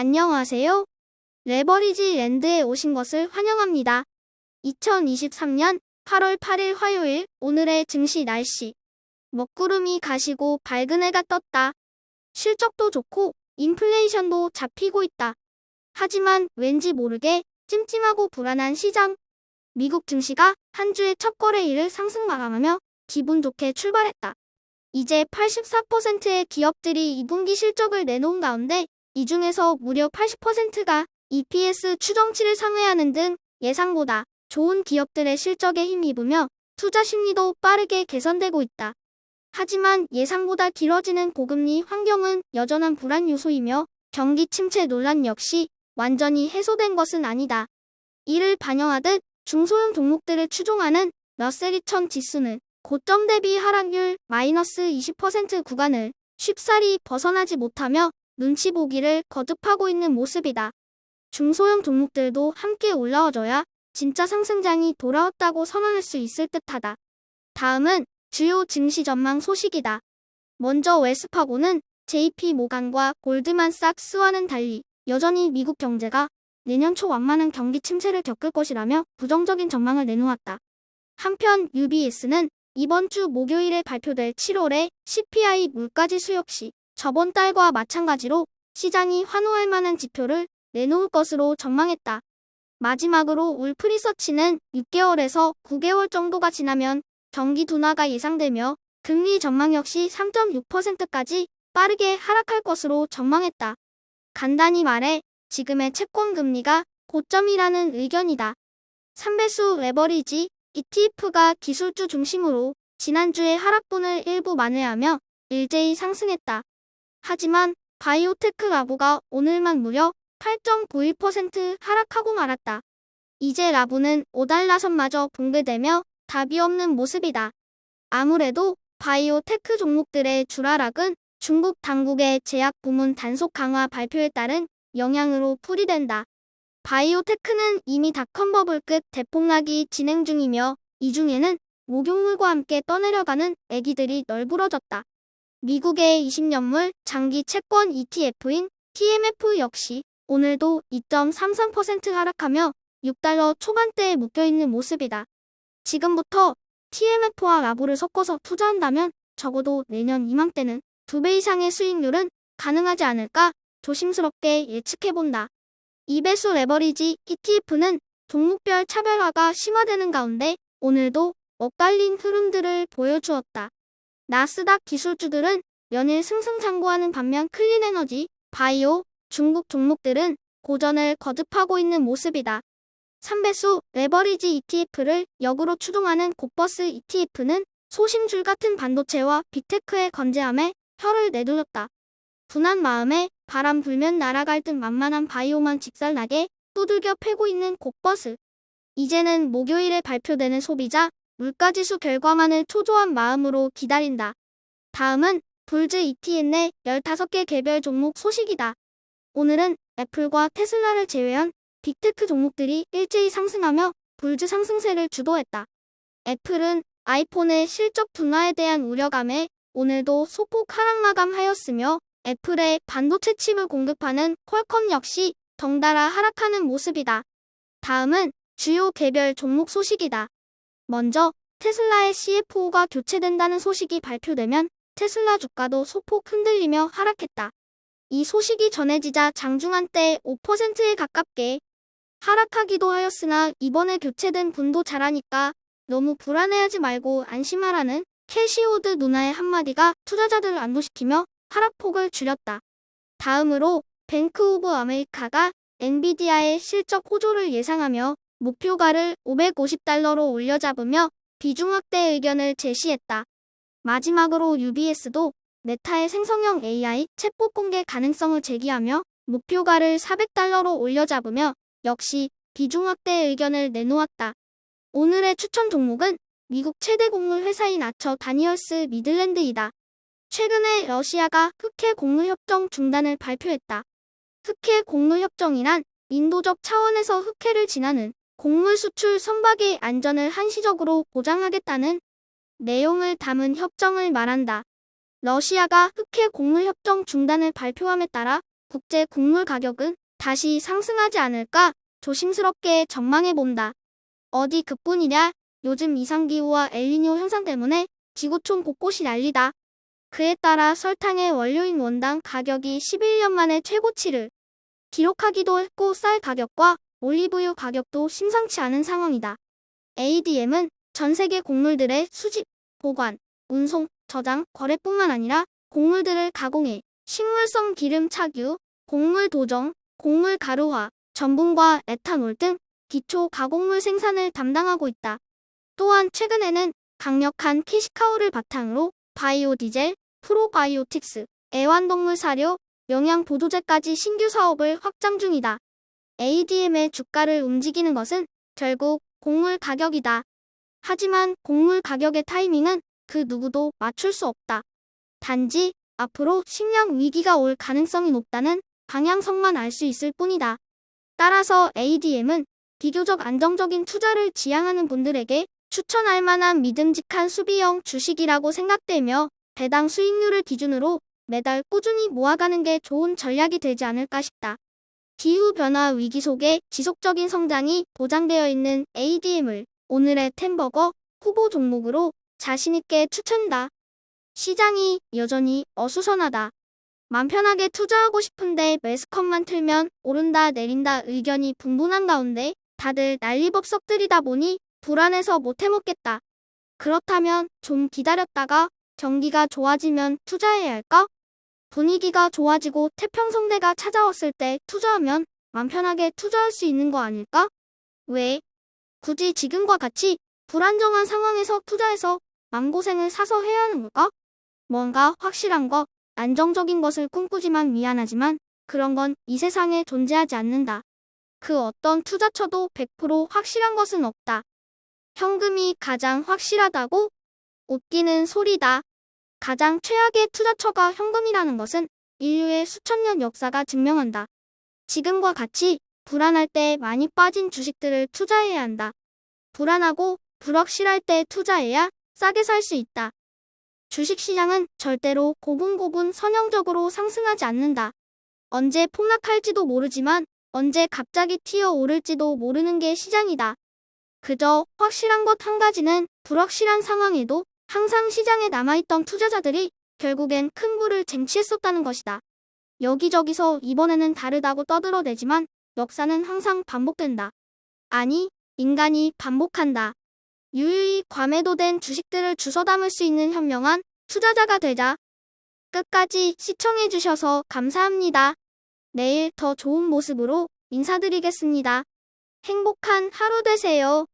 안녕하세요. 레버리지 랜드에 오신 것을 환영합니다. 2023년 8월 8일 화요일 오늘의 증시 날씨. 먹구름이 가시고 밝은 해가 떴다. 실적도 좋고 인플레이션도 잡히고 있다. 하지만 왠지 모르게 찜찜하고 불안한 시장. 미국 증시가 한 주의 첫 거래일을 상승 마감하며 기분 좋게 출발했다. 이제 84%의 기업들이 2분기 실적을 내놓은 가운데 이 중에서 무려 80%가 EPS 추정치를 상회하는 등 예상보다 좋은 기업들의 실적에 힘입으며 투자 심리도 빠르게 개선되고 있다. 하지만 예상보다 길어지는 고금리 환경은 여전한 불안 요소이며 경기 침체 논란 역시 완전히 해소된 것은 아니다. 이를 반영하듯 중소형 종목들을 추종하는 러셀 2000 지수는 고점 대비 하락률 마이너스 20% 구간을 쉽사리 벗어나지 못하며 눈치 보기를 거듭하고 있는 모습이다. 중소형 종목들도 함께 올라와줘야 진짜 상승장이 돌아왔다고 선언할 수 있을 듯하다. 다음은 주요 증시 전망 소식이다. 먼저 웰스파고는 JP 모간과 골드만삭스와는 달리 여전히 미국 경제가 내년 초 완만한 경기 침체를 겪을 것이라며 부정적인 전망을 내놓았다. 한편 UBS는 이번 주 목요일에 발표될 7월의 CPI 물가지수 역시 저번 달과 마찬가지로 시장이 환호할 만한 지표를 내놓을 것으로 전망했다. 마지막으로 울프리서치는 6개월에서 9개월 정도가 지나면 경기 둔화가 예상되며 금리 전망 역시 3.6%까지 빠르게 하락할 것으로 전망했다. 간단히 말해 지금의 채권 금리가 고점이라는 의견이다. 3배수 레버리지 ETF가 기술주 중심으로 지난주에 하락분을 일부 만회하며 일제히 상승했다. 하지만 바이오테크 라보가 오늘만 무려 8.91% 하락하고 말았다. 이제 라보는 5달러 선마저 붕괴되며 답이 없는 모습이다. 아무래도 바이오테크 종목들의 주하락은 중국 당국의 제약 부문 단속 강화 발표에 따른 영향으로 풀이된다. 바이오테크는 이미 닷컴버블 끝 대폭락이 진행 중이며 이 중에는 목욕물과 함께 떠내려가는 애기들이 널브러졌다. 미국의 20년물 장기 채권 ETF인 TMF 역시 오늘도 2.33% 하락하며 6달러 초반대에 묶여있는 모습이다. 지금부터 TMF와 라보를 섞어서 투자한다면 적어도 내년 이맘때는 2배 이상의 수익률은 가능하지 않을까 조심스럽게 예측해본다. 2배수 레버리지 ETF는 종목별 차별화가 심화되는 가운데 오늘도 엇갈린 흐름들을 보여주었다. 나스닥 기술주들은 연일 승승장구하는 반면 클린에너지, 바이오, 중국 종목들은 고전을 거듭하고 있는 모습이다. 3배수 레버리지 ETF를 역으로 추종하는 곧버스 ETF는 소심줄 같은 반도체와 빅테크의 건재함에 혀를 내둘렀다. 분한 마음에 바람 불면 날아갈 듯 만만한 바이오만 직살나게 두들겨 패고 있는 곧버스. 이제는 목요일에 발표되는 소비자 물가지수 결과만을 초조한 마음으로 기다린다. 다음은 불즈 ETN의 15개 개별 종목 소식이다. 오늘은 애플과 테슬라를 제외한 빅테크 종목들이 일제히 상승하며 불즈 상승세를 주도했다. 애플은 아이폰의 실적 둔화에 대한 우려감에 오늘도 소폭 하락 마감하였으며 애플의 반도체 칩을 공급하는 퀄컴 역시 덩달아 하락하는 모습이다. 다음은 주요 개별 종목 소식이다. 먼저 테슬라의 CFO가 교체된다는 소식이 발표되면 테슬라 주가도 소폭 흔들리며 하락했다. 이 소식이 전해지자 장중한때 5%에 가깝게 하락하기도 하였으나 이번에 교체된 분도 잘하니까 너무 불안해하지 말고 안심하라는 캐시우드 누나의 한마디가 투자자들을 안도시키며 하락폭을 줄였다. 다음으로 뱅크 오브 아메리카가 엔비디아의 실적 호조를 예상하며 목표가를 550달러로 올려잡으며 비중 확대 의견을 제시했다. 마지막으로 UBS도 메타의 생성형 AI 챗봇 공개 가능성을 제기하며 목표가를 400달러로 올려잡으며 역시 비중 확대 의견을 내놓았다. 오늘의 추천 종목은 미국 최대 곡물 회사인 아처 다니얼스 미들랜드이다. 최근에 러시아가 흑해 곡물 협정 중단을 발표했다. 흑해 곡물 협정이란 인도적 차원에서 흑해를 지나는 곡물 수출 선박의 안전을 한시적으로 보장하겠다는 내용을 담은 협정을 말한다. 러시아가 흑해 곡물 협정 중단을 발표함에 따라 국제 곡물 가격은 다시 상승하지 않을까 조심스럽게 전망해본다. 어디 그뿐이냐? 요즘 이상기후와 엘니뇨 현상 때문에 지구촌 곳곳이 난리다. 그에 따라 설탕의 원료인 원당 가격이 11년 만에 최고치를 기록하기도 했고 쌀 가격과 올리브유 가격도 심상치 않은 상황이다. ADM은 전 세계 곡물들의 수집, 보관, 운송, 저장, 거래뿐만 아니라 곡물들을 가공해 식물성 기름 착유, 곡물 도정, 곡물 가루화, 전분과 에탄올 등 기초 가공물 생산을 담당하고 있다. 또한 최근에는 강력한 캐시카우를 바탕으로 바이오 디젤, 프로바이오틱스, 애완동물 사료, 영양 보조제까지 신규 사업을 확장 중이다. ADM의 주가를 움직이는 것은 결국 곡물 가격이다. 하지만 곡물 가격의 타이밍은 그 누구도 맞출 수 없다. 단지 앞으로 식량 위기가 올 가능성이 높다는 방향성만 알 수 있을 뿐이다. 따라서 ADM은 비교적 안정적인 투자를 지향하는 분들에게 추천할 만한 믿음직한 수비형 주식이라고 생각되며 배당 수익률을 기준으로 매달 꾸준히 모아가는 게 좋은 전략이 되지 않을까 싶다. 기후변화 위기 속에 지속적인 성장이 보장되어 있는 ADM을 오늘의 템버거 후보 종목으로 자신있게 추천다. 시장이 여전히 어수선하다. 맘 편하게 투자하고 싶은데 매스컴만 틀면 오른다 내린다 의견이 분분한 가운데 다들 난리법석들이다 보니 불안해서 못 해먹겠다. 그렇다면 좀 기다렸다가 경기가 좋아지면 투자해야 할까? 분위기가 좋아지고 태평성대가 찾아왔을 때 투자하면 맘 편하게 투자할 수 있는 거 아닐까? 왜? 굳이 지금과 같이 불안정한 상황에서 투자해서 맘고생을 사서 해야 하는 걸까? 뭔가 확실한 거, 안정적인 것을 꿈꾸지만 미안하지만 그런 건 이 세상에 존재하지 않는다. 그 어떤 투자처도 100% 확실한 것은 없다. 현금이 가장 확실하다고? 웃기는 소리다. 가장 최악의 투자처가 현금이라는 것은 인류의 수천 년 역사가 증명한다. 지금과 같이 불안할 때 많이 빠진 주식들을 투자해야 한다. 불안하고 불확실할 때 투자해야 싸게 살 수 있다. 주식시장은 절대로 고분고분 선형적으로 상승하지 않는다. 언제 폭락할지도 모르지만 언제 갑자기 튀어오를지도 모르는 게 시장이다. 그저 확실한 것 한 가지는 불확실한 상황에도 항상 시장에 남아있던 투자자들이 결국엔 큰 부를 쟁취했었다는 것이다. 여기저기서 이번에는 다르다고 떠들어대지만 역사는 항상 반복된다. 아니, 인간이 반복한다. 유유히 과매도된 주식들을 주워 담을 수 있는 현명한 투자자가 되자. 끝까지 시청해주셔서 감사합니다. 내일 더 좋은 모습으로 인사드리겠습니다. 행복한 하루 되세요.